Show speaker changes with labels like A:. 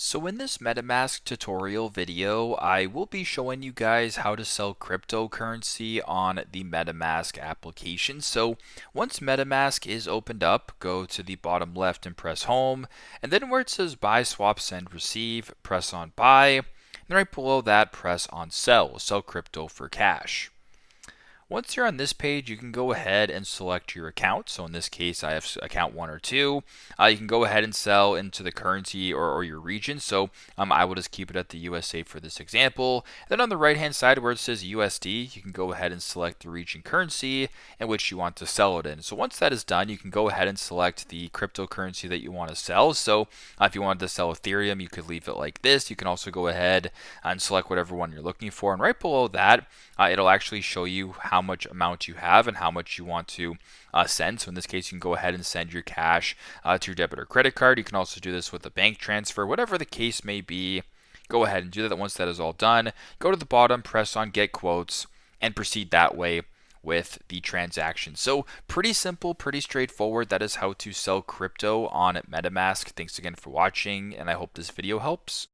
A: So in this MetaMask tutorial video, I will be showing you guys how to sell cryptocurrency on the MetaMask application. So once MetaMask is opened up, go to the bottom left and press home, and then where it says buy, swap, send, receive, press on buy, and right below that, press on sell crypto for cash. Once you're on this page, you can go ahead and select your account. So in this case, I have account 1 or 2. You can go ahead and sell into the currency or your region. So I will just keep it at the USA for this example. Then on the right hand side where it says USD, you can go ahead and select the region currency in which you want to sell it in. So once that is done, you can go ahead and select the cryptocurrency that you want to sell. So if you wanted to sell Ethereum, you could leave it like this. You can also go ahead and select whatever one you're looking for. And right below that, it'll actually show you how much amount you have and how much you want to send. So in this case, you can go ahead and send your cash to your debit or credit card. You can also do this with a bank transfer, whatever the case may be. Go ahead and do that. Once that is all done, go to the bottom, press on get quotes, and proceed that way with the transaction. So pretty simple, pretty straightforward. That is how to sell crypto on MetaMask. Thanks again for watching, and I hope this video helps.